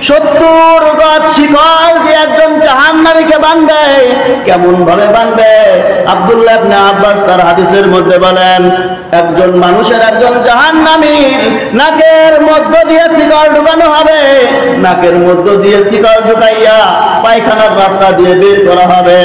70 গজ শিকল দিয়ে একজন জাহান্নামীকে বাঁধবে। কেমন ভাবে বাঁধবে? আব্দুল্লাহ ইবনে আব্বাস তার হাদিসের মধ্যে বলেন, একজন মানুষের, একজন জাহান্নামীর নাকের মধ্য দিয়ে শিকল ঢুকানো হবে, নাকের মধ্য দিয়ে শিকল ঢুকাইয়া পায়খানার রাস্তা দিয়ে বের করা হবে,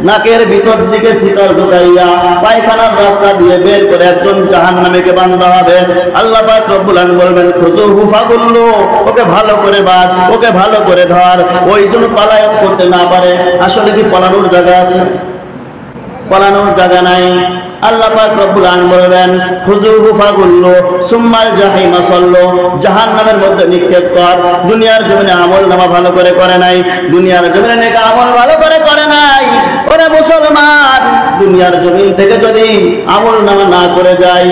নাকের ভিতর দিকে শিকল ঢুকাইয়া পায়খানার রাস্তা দিয়ে বের করে একজন জাহান্নামীকে বাঁধা হবে। আল্লাহ পাক রব্বুল আলামিন বলবেন, খুযুহু ফাগুল্লু, ওকে ভালো করে বাঁধ, ওকে ভালো করে ধর, ওই জন্য পালায়ন করতে না পারে। আসলে কি পালানোর জায়গা আছে? পালানোর জায়গা নাই। আল্লাহ পাক রব্বুল আলামিন বলবেন, খুযুহু ফাগুল্লু সুম্মাল জাহিমা সাল্লু, জাহান্নামের মধ্যে নিক্ষেপ কর। দুনিয়ার জমিনে আমলনামা ভালো করে করে নাই, দুনিয়ার জমিনে নেক আমল ভালো করে করে নাই। ওরে মুসলমান, দুনিয়ার জমিন থেকে যদি আমলনামা না করে যায়,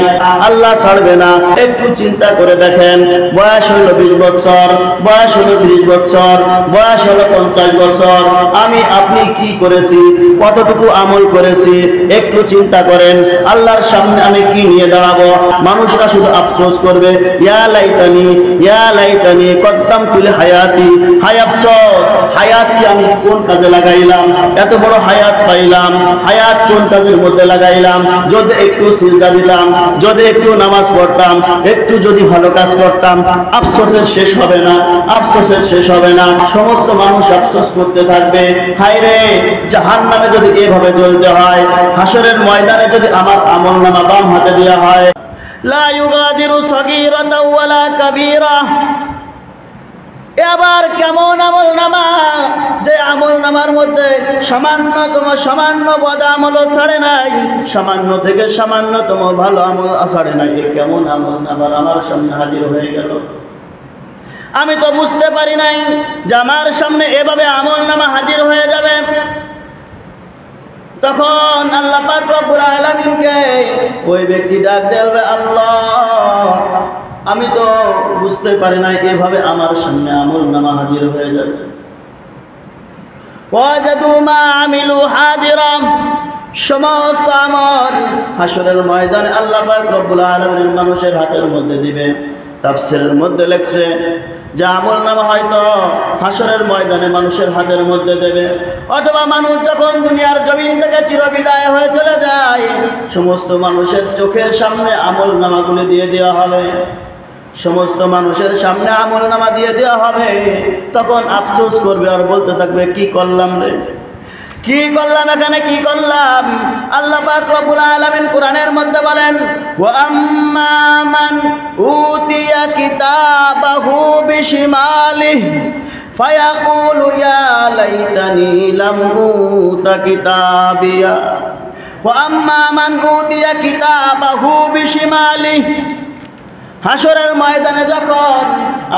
আল্লাহ ছাড়বে না। একটু চিন্তা করে দেখেন, বয়স হলো 20 বছর, বয়স হলো 30 বছর, বয়স হলো 50 বছর, আমি আপনি কি করেছি, কতটুকু আমল করেছি, একটু চিন্তা করেন। আল্লাহর সামনে আমি কি নিয়ে দাঁড়াবো? মানুষরা শুধু আফসোস করবে, ইয়া লাইতানি কদ্দামতু লিহায়াতি, হায় আফসোস, হায়াত কি আমি কোন কাজে লাগাইলাম? এত বড় হায়াত পাইলাম, হায়াত কোন কাজের মধ্যে লাগাইলাম? যদি একটু সিজদা দিতাম, যদি একটু নামাজ পড়তাম, একটু যদি ভালো কাজ করতাম, আফসোসের শেষ হবে না, আফসোসের শেষ হবে না। সমস্ত মানুষ আফসোস করতে থাকবে, হায় রে, জাহান্নামে যদি এভাবে জ্বলতে হয়, হাসরের ময়দানে যদি আমার আমলনামা বাম হাতে দেওয়া হয়, লা ইউগাদিরু সগীরাতাও ওয়ালা কাবীরা। এবার কেমন আমলনামা, যে আমলনামার মধ্যে সামান্য বদ আমলও ছাড়ে নাই, সামান্য থেকে সামান্যতম ভালো আমল ছাড়ে নাই। কেমন আমলনামা আমার সামনে হাজির হয়ে গেল, আমি তো বুঝতে পারি নাই যে আমার সামনে এভাবে আমলনামা হাজির হয়ে যাবে। তখন আল্লাহ পাক রব্বুল আলামিনকে ওই ব্যক্তি ডাক দেবে, আল্লাহ, আমি তো বুঝতে পারি না এভাবে আমার সামনে আমলনামা হাজির হয়ে যাবে। ওয়াজাদু মা আমিলু হাদিরা, সমস্ত আমল হাসরের ময়দানে আল্লাহ পাক রব্বুল আলামিন মানুষের হাতের মধ্যে দিবে। তাফসীরের মধ্যে লেখছে যে আমলনামা হয়তো হাসরের ময়দানে মানুষের হাতের মধ্যে দেবে, অথবা মানুষ যখন দুনিয়ার জমিন থেকে চিরবিদায় হয়ে চলে যায়, সমস্ত মানুষের চোখের সামনে আমলনামাগুলি দিয়ে দেওয়া হবে, সমস্ত মানুষের সামনে আমলনামা দিয়ে দেওয়া হবে। তখন আফসোস করবে আর বলতে থাকবে, কি করলাম রে, কি করলাম, এখানে কি করলাম? আল্লাহ পাক রব্বুল আলামিন কোরআনের মধ্যে বলেন, ওয়া আম্মা মান উতিয়া কিতাবাহু বিশিমালিহি ফায়াকুলু ইয়া লাইতানি লাম উতা কিতাবিয়া। ওয়া আম্মা মান উতিয়া কিতাবাহু বিশিমালিহি, হাসরের ময়দানে যখন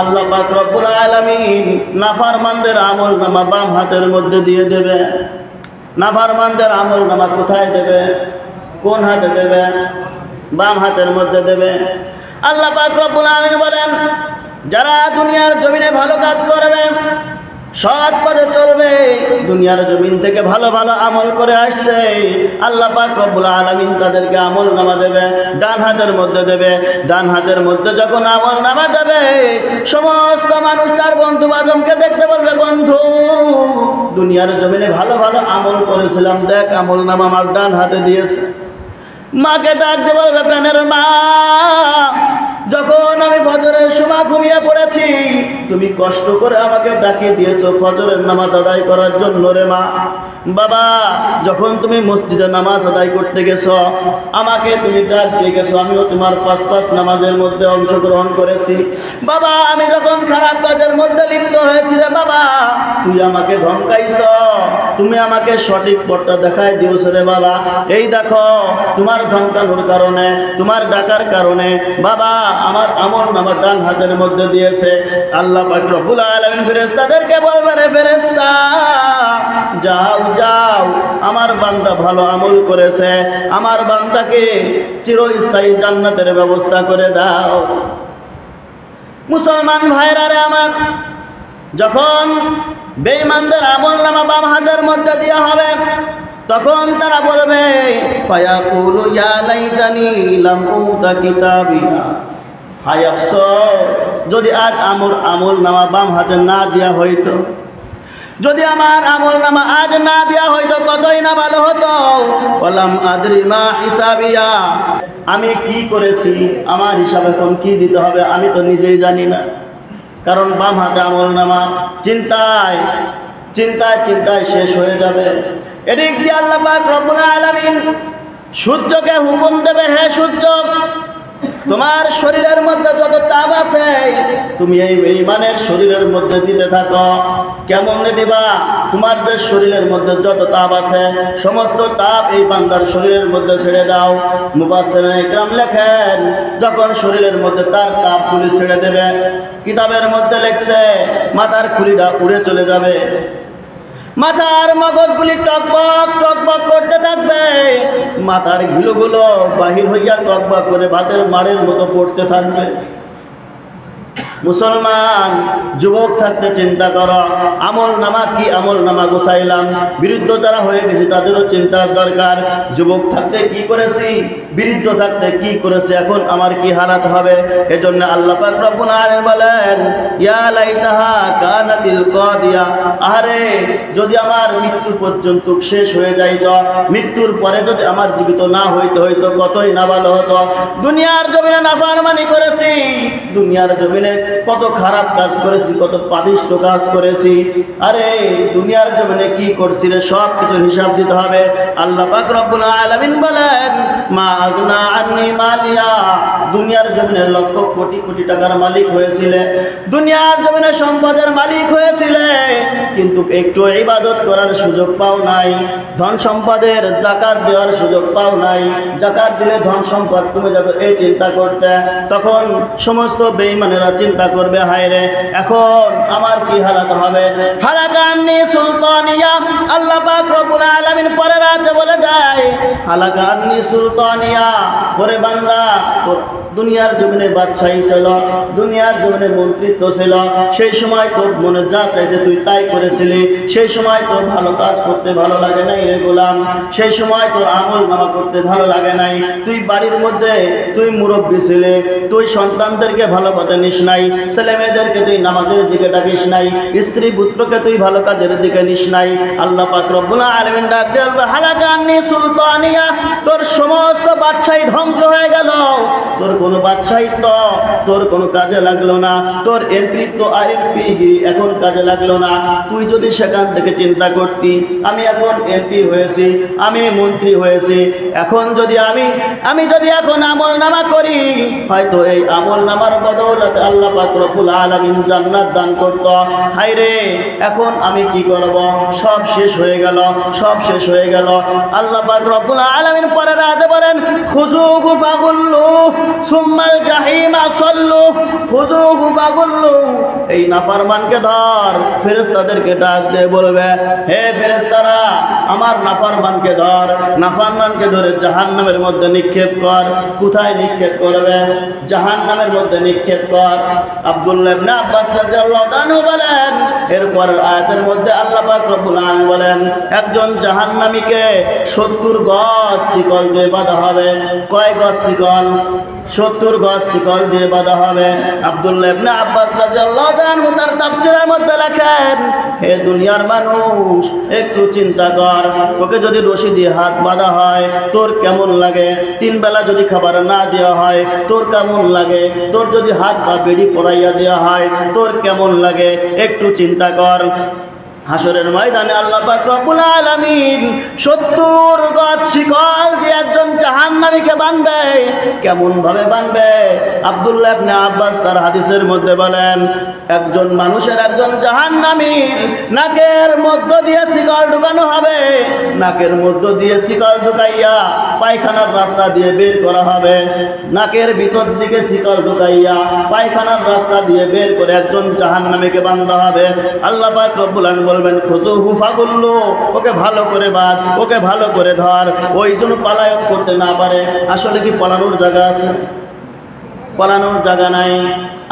আল্লাহ পাক রব্বুল আলামিন নাফরমানদের আমলনামা বাম হাতের মধ্যে দিয়ে দেবে। নাফরমানদের আমলনামা কোথায় দেবে? কোন হাতে দেবে? বাম হাতের মধ্যে দেবে। আল্লাহ পাক রব্বুল আলামিন বলেন, যারা দুনিয়ার জমিনে ভালো কাজ করবে, সৎ পথে চলবে, দুনিয়ার জমিন থেকে ভালো ভালো আমল করে আসছে, আল্লাহ পাক রব্বুল আলামিন তাদেরকে আমলনামা দেবে, ডান হাতের মধ্যে দেবে। ডান হাতের মধ্যে যখন আমলনামা দেবে, সমস্ত মানুষ তার বন্ধু বান্ধবকে দেখতে বলবে, বন্ধু, দুনিয়ার জমিনে ভালো ভালো আমল করেছিলাম, দেখ আমলনামা আমার ডান হাতে দিয়েছে। মাকে ডাক দিয়ে বলবে, প্রাণের মা, যখন আমি ফজরের সময় ঘুমিয়ে পড়েছি, তুমি কষ্ট করে আমাকে ডাকিয়ে দিয়েছো ফজরের নামাজ আদায় করার জন্য রে মা। বাবা, যখন তুমি মসজিদে নামাজ আদায় করতে গেছো, আমাকে তুমি ডাক দিয়ে গেছো, আমিও তোমার 5 নামাজের মধ্যে অংশগ্রহণ করেছি। বাবা, আমি যখন খারাপ কাজের মধ্যে লিপ্ত হয়েছি রে বাবা, তুই আমাকে ধমকাইছ, তুমি আমাকে সঠিক পথটা দেখাই দিয়েছো রে বাবা। এই দেখো, তোমার ধমকানোর কারণে, তোমার ডাকার কারণে বাবা আমার আমলনামা ডান হাতের মধ্যে দিয়েছে। আল্লাহ পাক রব্বুল আলামিন ফেরেশতাদেরকে বলবে, রে ফেরেশতা, যাও যাও, আমার বান্দা ভালো আমল করেছে, আমার বান্দাকে চিরস্থায়ী জান্নাতের ব্যবস্থা করে দাও। মুসলমান ভাইরা রে আমার, যখন বেঈমানদের আমলনামা বাম হাতের মধ্যে দেওয়া হবে, তখন তারা বলবে, ফায়াকুলু ইয়া লাইতানি লাম উতা কিতাবিয়া, হায় আফসোস, যদি আজ আমল নামা বাম হাতে না দেয়া হইতো, যদি আমার আমল নামা আজ না দেয়া হইতো কতই না ভালো হতো। ওয়ালাম আদরি মা হিসাবিয়া, আমি কি করেছি, আমার হিসাব এখন কি দিতে হবে আমি তো নিজেই জানি না। কারণ বাম হাতে আমল নামা চিন্তায় চিন্তায় চিন্তায় শেষ হয়ে যাবে। এদিক দিয়ে আল্লাহ পাক রব্বুল আলামিন সূর্যকে হুকুম দেবে, হে সূর্য, তোমার শরীরের মধ্যে যত তাপ আছে তুমি এই বেঈমানের শরীরের মধ্যে দিতে থাকো। কেমন দিবা? তোমার যে শরীরের মধ্যে যত তাপ আছে সমস্ত তাপ এই বান্দার শরীরের মধ্যে ছেড়ে দাও। মুফাসসিরিনে ইকরাম লেখেন, যখন শরীরের মধ্যে তার তাপগুলি ছেড়ে দেবে, কিতাবের মধ্যে লেখছে মাথার খুলিটা উড়ে চলে যাবে, মাথার মগজগুলি টকবক টকবক করতে থাকবে, মাথার ঘিলুগুলো বাহির হইয়া টকবক করে ভাতের মাড়ের মতো পড়তে থাকবে। মুসলমান যুবক থাকতে চিন্তা করো, আমল নামা কি আমল নামা গোছাইলাম, বিরুদ্ধ যারা হয়ে গেছে তাদেরও চিন্তার দরকার। যুবক থাকতে কি করেছি, বিরুদ্ধ থাকতে কি করেছি, এখন আমার কি হালাত হবে। এজন্য আল্লাহ পাক রব্বুল আলামিন বলেন, ইয়া লাইতাহা কানাতিল কাদিয়া, আরে যদি আমার মৃত্যু পর্যন্ত শেষ হয়ে যাইতো, মৃত্যুর পরে যদি আমার জীবিত না হইতে হইতো কতই না ভালো হতো। দুনিয়ার জমিনে নাফরমানি করেছি, দুনিয়ার জমিনে কত খারাপ কাজ করেছি, কত পাপিষ্ঠ কাজ করেছি। আরে দুনিয়ার জমিনে কি করছি রে, সব কিছু হিসাব দিতে হবে। আল্লাহ পাক রব্বুল আলামিন বলেন, মা আগনা আন্নি মালিয়া, দুনিয়ার জমিনে লক্ষ কোটি কোটি টাকার মালিক হয়েছিলে, দুনিয়ার জমিনে সম্পদের মালিক হয়েছিলে, কিন্তু একটু ইবাদত করার সুযোগ পাও নাই, ধন সম্পদের যাকাত দেওয়ার সুযোগ পাও নাই। যাকাত দিলে ধন সম্পদ কমে যাবে এই চিন্তা করতে, তখন সমস্ত বেঈমানেরা চিন্তা করবে, হায় রে এখন আমার কি হালাত হবে। হালাকান্নি সুলতানিয়া, আল্লাহ পাক রব্বুল আলামিন পরের আয়াতে বলে দেয়, হালাকান্নি সুলতানিয়া, ওরে বান্দা দুনিয়ার জমিনে বাদশাহী ছিল, দুনিয়ার জমিনে মন্ত্রিত্ব ছিল, সেই সময় তোর মনে যা চাইছে তুই তাই করেছিলি, সেই সময় তোর ভালো কাজ করতে ভালো লাগে নাই রে গোলাম, সেই সময় তোর আমল নামা করতে ভালো লাগে নাই। তুই বাড়ির মধ্যে তুই মুরব্বী ছিলে, তুই সন্তানদেরকে ভালো পথে নিস নাই, ছেলে মেয়েদেরকে তুই নামাজের দিকে ডাকিস নাই, স্ত্রী পুত্রকে তুই ভালো কাজের দিকে নিস নাই। আল্লাহ পাক রব্বুল আলামিন ডাক দিয়ে বলবে, হালাকান্নি সুলতানিয়া, তোর সমস্ত বাদশাহী ধ্বংস হয়ে গেল, তোর কোনো বাদশাহিত্ব তোর কোনো কাজে লাগলো না, তোর এমপিত্ব আইএমপিগিরি এখন কাজে লাগলো না। তুই যদি সেখান থেকে চিন্তা করতি, আমি এখন এমপি হয়েছি, আমি মন্ত্রী হয়েছি, এখন যদি আমি যদি এখন আমল নামা করি, হয়তো এই আমল নামার বদৌলতে আল্লাহ পাক রব্বুল আলামিন জান্নাত দান করত। হায় রে এখন আমি কি করব, সব শেষ হয়ে গেল, সব শেষ হয়ে গেল। আল্লাহ পাক রব্বুল আলামিন পরের আয়াতে বলেন, খুযুহু ফাগুল্লু সুম্মাল জাহিমা সাল্লু, খুযুহু ফাগুল্লু, এই নাফরমানকে ধর। ফেরেশতাদেরকে ডাক দিয়ে বলবে, হে ফেরেশতারা আমার নাফরমানকে ধর, নাফরমানকে ধরে জাহান্নামের মধ্যে নিক্ষেপ কর। কোথায় নিক্ষেপ করবে? জাহান্নামের মধ্যে নিক্ষেপ কর। আব্দুল্লাহ ইবনে আব্বাস রাদিয়াল্লাহু তাআলা বলেন, এরপর আয়াতের মধ্যে আল্লাহ পাক রব্বুল আলামিন বলেন, একজন জাহান্নামীকে 70 গজ শিকল দিয়ে বাঁধা হবে। কয় গজ শিকল? 70 গজ শিকল দিয়ে বাঁধা হবে। আব্দুল্লাহ ইবনে আব্বাস রাদিয়াল্লাহু তাআলা তার তাফসীরের মধ্যে লেখেন, হে দুনিয়ার মানুষ একটু চিন্তা কর, তোকে যদি রশি দিয়ে হাত বাঁধা হয় তোর কেমন লাগে? 3 বেলা যদি খাবার না দেওয়া হয় তোর কেমন লাগে? তোর যদি হাত পা বেড়ি পরাইয়া দেওয়া হয় তোর কেমন লাগে? একটু চিন্তা কর। হাসরের ময়দানে আল্লাহ পাক রব্বুল আলামিন 70 গজ শিকল দিয়ে একজন জাহান্নামীকে বাঁধবে। কেমন ভাবে বাঁধবে? আব্দুল্লাহ ইবনে আব্বাস তার হাদিসের মধ্যে বলেন, একজন মানুষের, একজন জাহান্নামীর নাকের মধ্য দিয়ে শিকল ঢুকানো হবে, নাকের মধ্য দিয়ে শিকল ঢুকাইয়া পায়খানার রাস্তা দিয়ে বের করা হবে, নাকের ভিতর দিকে শিকল ঢুকাইয়া পায়খানার রাস্তা দিয়ে বের করে একজন জাহান্নামীকে বাঁধা হবে। আল্লাহ পাক রব্বুল আলামিন বলবেন, খুযুহু ফাগুল্লু, ওকে ভালো করে বাঁধ, ওকে ভালো করে ধর। ওই জন্য পালায়ন করতে না পারে। আসলে কি পালানোর জায়গা আছে? পালানোর জায়গা নাই।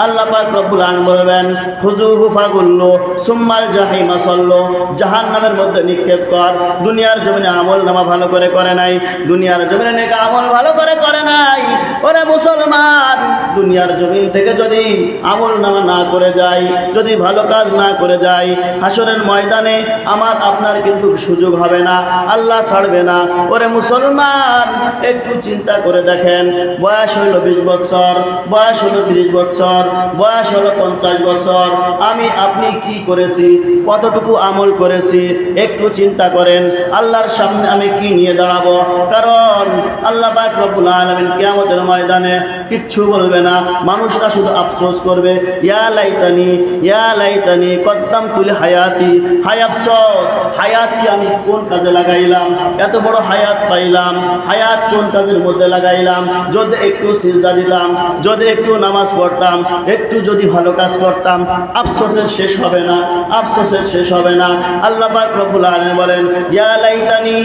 আল্লাহ পাক রব্বুল আলামিন বলবেন খুযুহু ফাগুল্লু সুম্মাল জাহিমা সাল্লু, জাহান্নামের মধ্যে নিক্ষেপ কর। দুনিয়ার জমিনে আমল নামা ভালো করে করে নাই, দুনিয়ার জমিনে নেক আমল ভালো করে করে নাই। ওরে মুসলমান, দুনিয়ার জমিন থেকে যদি আমল নামা না করে যায়, যদি ভালো কাজ না করে যায়, হাসরের ময়দানে আমার আপনার কিন্তু সুযোগ হবে না, আল্লাহ ছাড়বে না। ওরে মুসলমান, একটু চিন্তা করে দেখেন, বয়স হলো 20 বছর, বয়স হলো 30 বছর, বয়স হলো 50 বছর, আমি আপনি কি করেছি, কতটুকু আমল করেছি, একটু চিন্তা করেন। আল্লাহর সামনে আমি কি নিয়ে দাঁড়াবো? কারণ আল্লাহ পাক রব্বুল আলামিন কিয়ামতের ময়দানে কিচ্ছু বলবে না, মানুষরা শুধু আফসোস করবে, ইয়া লাইতানি কদ্দামতু লিহায়াতি, হায় আফসোস, হায়াত কি আমি কোন কাজে লাগাইলাম, এত বড় হায়াত পাইলাম, হায়াত কোন কাজের মধ্যে লাগাইলাম? যদি একটু সিজদা দিতাম, যদি একটু নামাজ পড়তাম, একটু যদি ভালো কাজ করতাম, আফসোসের শেষ হবে না, আফসোসের শেষ হবে না। আল্লাহ পাক রব্বুল আলামিন বলেন ইয়া লাইতানি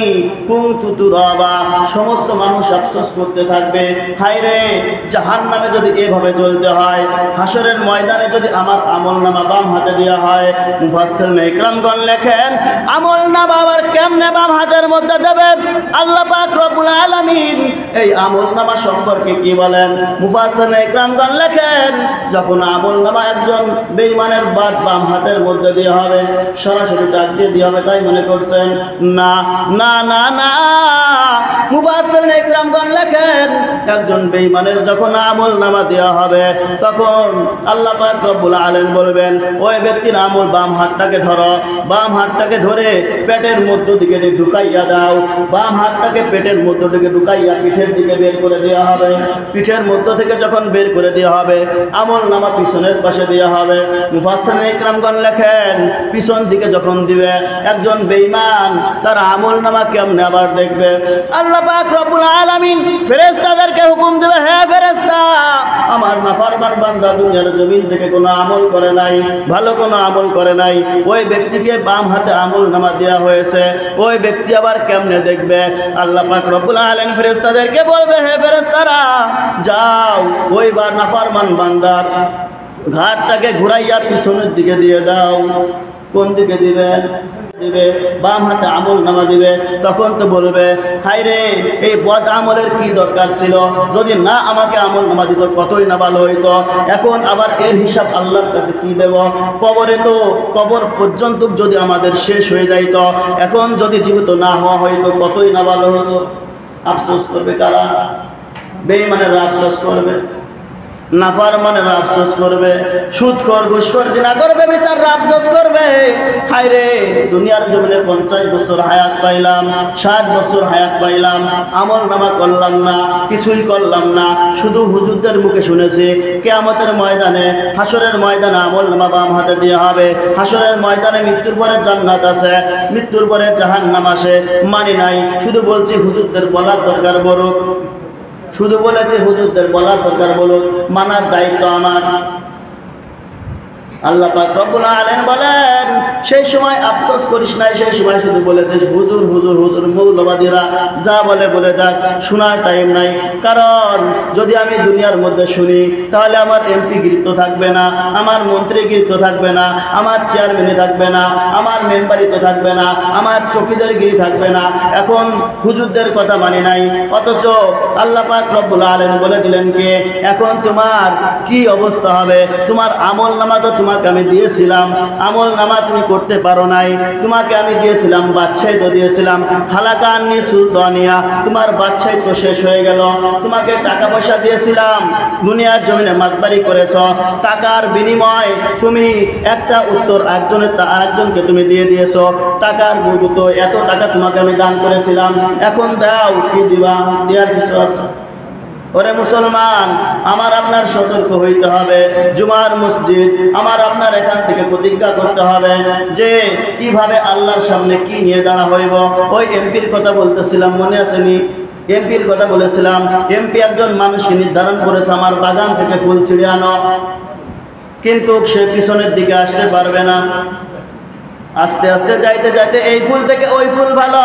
কুনতু তুরাবা, সমস্ত মানুষ আফসোস করতে থাকবে, হায় রে জাহান্নামে যদি এভাবে চলতে হয়, হাসরের ময়দানে যদি আমার আমলনামা বাম হাতে দেওয়া হয়। মুফাসসিরিন ইকরামগণ লেখেন আমলনামা আবার কেমনে বাম হাতের মধ্যে দেবে? আল্লাহ পাক রব্বুল আলামিন এই আমলনামা সম্পর্কে কি বলেন? মুফাসসিরিন ইকরামগণ লেখেন যখন আমলনামা একজন বেঈমানের বাম হাতের মধ্যে দেওয়া হবে, সরাসরি ডাক দিয়ে দেওয়া হবে তাই মনে করছেন? না না না না, মুফাসসিরিন ইকরামগণ লেখেন একজন বেঈমানের যখন আমলনামা দেওয়া হবে, তখন আল্লাহ পাক রব্বুল আলামিন বলবেন ওই ব্যক্তির আমল বাম হাতটাকে ধরো, বাম হাতটাকে ধরে পেটের মধ্য দিকে ঢুকাইয়া দাও, বাম হাতটাকে পেটের মধ্য দিকে ঢুকাইয়া পিঠের দিকে বের করে দেওয়া হবে। পিঠের মধ্য থেকে যখন বের করে দেওয়া হবে, আমলনামা পিছনের পাশে দেওয়া হবে। মুফাসসিরিন ইকরামগণ লেখেন পিছন দিকে যখন দিবে, একজন বেঈমান তার আমলনামা কেমনে আবার দেখবে? আল্লাহ পাক রব্বুল আলামিন ফেরেশতাদেরকে হুকুম দেবে, হে ফেরেশতা, আমার নাফরমান বান্দা দুনিয়ার জমিন থেকে কোনো আমল করে নাই, ভালো কোনো আমল করে নাই, ওই ব্যক্তিকে বাম হাতে আমলনামা দেওয়া হয়েছে, ওই ব্যক্তি আবার কেমনে দেখবে? আল্লাহ পাক রব্বুল আলামিন ফেরেশতাদেরকে বলবে, হে ফেরেশতারা, যাও ওই নাফরমান বান্দার ঘাটটাকে ঘুরাইয়া পিছনের দিকে দিয়ে দাও। কোন দিকে দিবেন? দিবে বাম হাতে আমলনামা দিবে। তখন তো বলবে হায় রে, এই বদ আমলের কি দরকার ছিল, যদি না আমাকে আমলনামা দিত কতই না ভালো হইতো। এখন আবার এর হিসাব আল্লাহর কাছে কি দেব? কবরে তো কবর পর্যন্ত যদি আমাদের শেষ হয়ে যাইত, এখন যদি জীবিত না হওয়া হইতো কতই না ভালো হতো। আফসোস করবে কারা? বেঈমানেরা আফসোস করবে, নাফরমানেরা আফসোস করবে, সুদখোর ঘুষখোর জিনা করবে, বিচাররা আফসোস করবে, হায় রে দুনিয়ার জমিনে 50 বছর হায়াত পাইলাম, 60 বছর হায়াত পাইলাম, আমলনামা করলাম না, কিছুই করলাম না, শুধু হুজুরদের মুখে শুনেছি কিয়ামতের ময়দানে, হাসরের ময়দানে আমলনামা বাম হাতে দেওয়া হবে। হাসরের ময়দানে মৃত্যুর পরে জান্নাত আছে, মৃত্যুর পরে জাহান্নাম আসে, মানি নাই, শুধু বলছি হুজুরদের বলার দরকার বড়, শুধু বলেছে হুজুরদের বলার দরকার বলো, মানার দায়িত্ব আমার। আল্লাহ পাক রব্বুল আলামিন বলেন সেই সময় আফসোস করিস নাই, সেই সময় শুধু বলেছিস হুজুর হুজুর হুজুর। মৌলবাদীরা যা বলে বলে যাক, শোনার টাইম নাই। কারণ যদি আমি দুনিয়ার মধ্যে শুনি তাহলে আমার এমপি গিরিত থাকবে না, আমার মন্ত্রী গিরিত থাকবে না, আমার চেয়ারম্যানই থাকবে না, আমার মেম্বারই তো থাকবে না, আমার চকিদার গিরি থাকবে না। এখন হুজুরদের কথা মানি নাই, অথচ আল্লাহ পাক রব্বুল আলামিন বলে দিলেন কে এখন তোমার কি অবস্থা হবে? তোমার আমলনামা তো তোমাকে আমি দিয়েছিলাম, আমলনামা তুমি করতে পারো নাই, তোমাকে আমি দিয়েছিলাম বাদশাহী তো দিয়েছিলাম, হালাকা আন্নি সুলতানিয়া, তোমার বাদশাহী তো শেষ হয়ে গেল। তোমাকে টাকা পয়সা দিয়েছিলাম, দুনিয়ার জমিনে মাতবারি করেছ, টাকার বিনিময় তুমি একটা উত্তর আরেকজনকে তুমি দিয়ে দিয়েছো, টাকার গুরুত্ব এত টাকা তোমাকে আমি দান করেছিলাম, এখন দাও, কি দিবা? দেওয়ার কিছু আছে? ওরে মুসলমান, আমার আপনার সতর্ক হইতে হবে। জুমার মসজিদ, আমার আপনার এখান থেকে প্রতিজ্ঞা করতে হবে যে কিভাবে আল্লাহর সামনে কি নিয়ে দাঁড়া হইব। ওই এমপির কথা বলতেছিলাম, মনে আসেনি? এমপির কথা বলেছিলাম, এমপি একজন মানুষকে নির্ধারণ করেছে আমার বাগান থেকে ফুল ছিঁড়ে আনো, কিন্তু সে পিছনের দিকে আসতে পারবে না। আস্তে আস্তে যাইতে যাইতে এই ফুল থেকে ওই ফুল ভালো,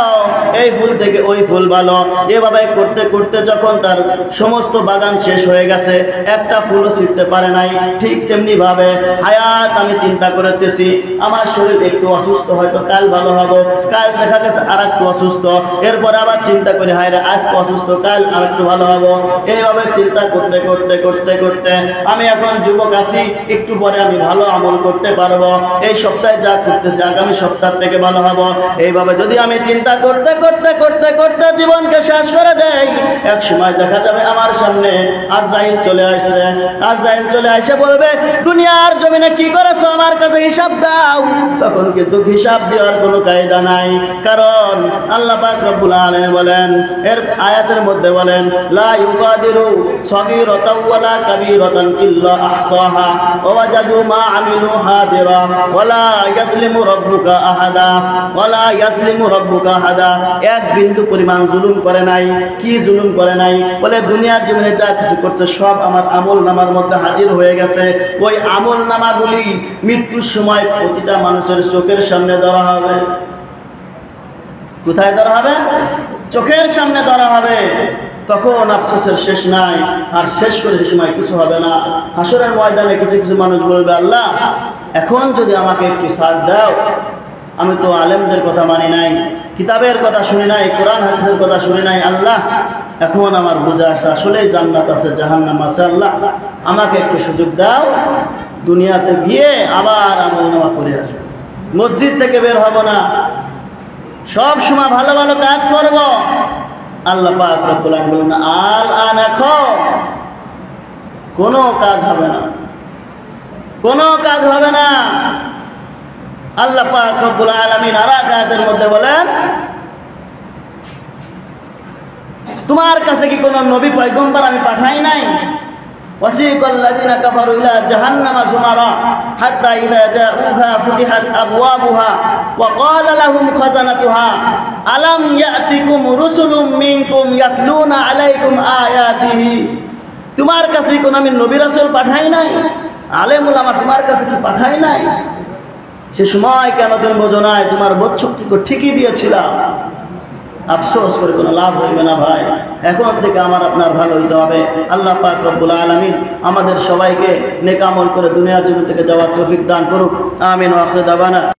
এই ফুল থেকে ওই ফুল ভালো, এভাবে করতে করতে যখন তার সমস্ত বাগান শেষ হয়ে গেছে, একটা ফুলও ছিঁড়তে পারে নাই। ঠিক তেমনি ভাবে হায়াত আমি চিন্তা করতেছি আমার শরীর একটু অসুস্থ, হয়তো কাল ভালো হবো, কাল দেখা গেছে আর একটু অসুস্থ, এরপর আবার চিন্তা করি হায় রে আজকে অসুস্থ, কাল আর একটু ভালো হবো। এইভাবে চিন্তা করতে করতে করতে করতে আমি এখন যুবক আছি, একটু পরে আমি ভালো আমল করতে পারবো, এই সপ্তাহে যা করতেছি আগামী সপ্তাহ থেকে ভালো হবো। এইভাবে যদি আমি চিন্তা করতে করতে করতে করতে জীবনকে শেষ করে দেই, এক সময় দেখা যাবে আমার সামনে আজরাইল চলে আসছে। আজরাইল চলে এসে বলবে দুনিয়ার জমিনে কি করেছো, আমার কাছে হিসাব দাও। তখন কিন্তু হিসাব দেওয়ার কোনো কায়দা নাই, কারণ আল্লাহ পাক রব্বুল আলামিন বলেন, এর আয়াতের মধ্যে বলেন লা ইউগাদিরু সগীরাতাও ওয়ালা কাবীরাতান ইল্লা আহসাহা ওয়া ওয়াজাদু মা আমিলু হাদিরা ওয়ালা ইয়াজলিমু রাব্বুকা আহাদা ওয়ালা ইয়াজলিমু রাব্বুকা আহাদা। এক বিন্দু পরিমাণ জুলুম করে নাই। কি জুলুম করে নাই? বলে দুনিয়ার জীবনে যা কিছু করছে সব আমার আমল নামার মধ্যে হাজির হয়ে গেছে। ওই আমল নামাগুলি মৃত্যুর সময় প্রতিটা মানুষের চোখের সামনে ধরা হবে। কোথায় ধরা হবে? চোখের সামনে ধরা হবে। তখন আফসোসের শেষ নাই, আর শেষ করে সে সময় কিছু হবে না। হাসরের ময়দানে কিছু কিছু মানুষ বলবে আল্লাহ এখন যদি আমাকে একটু ছাড় দাও, আমি তো আলেমদের কথা মানি নাই, কিতাবের কথা শুনি নাই, কোরআন হাদিসের কথা শুনি নাই, আল্লাহ এখন আমার বুঝে আসে আসলেই জান্নাত আছে জাহান্নাম আছে, আল্লাহ আমাকে একটু সুযোগ দাও, দুনিয়াতে গিয়ে আবার আমল নামা করে আসবো, মসজিদ থেকে বের হব না, সব সময় ভালো ভালো কাজ করব। আল্লাহ পাক রব্বুল আলামিন বলেন আল এখন কোনো কাজ হবে না, কোনো কাজ হবে না। আল্লাহ পাক রব্বুল আলামিন আর এক আয়াতের মধ্যে বলেন তোমার কাছে কি কোনো নবী পয়গম্বর আমি পাঠাই নাই? ওয়াসিকাল্লাযিনা কাফারু ইলা জাহান্নামা যুমারা হাত্তা ইযা জাউহা ফুতিহাত আবওয়াবুহা ওয়া ক্বালা লাহুম খাজানাতুহা আলাম ইয়াতিকুম রুসুলুম মিনকুম ইয়াতলুনা আলাইকুম আয়াতিহি। তোমার কাছে কোন আমি নবী রাসূল পাঠাই নাই? আলেম উলামা তোমার কাছে কি পাঠাই নাই? সে সময় কেন তুমি বোঝো নাই? তোমার বোধ শক্তি ঠিকই দিয়েছিলাম। আফসোস করে কোনো লাভ হইবে না ভাই। এখন থেকে আমার আপনার ভালো হইতে হবে। আল্লাহ পাক রব্বুল আলামিন আমাদের সবাইকে নেক আমল করে দুনিয়ার জীবন থেকে যাওয়ার তৌফিক দান করুক। আমিন ওয়া আখিরু দাওয়ানা।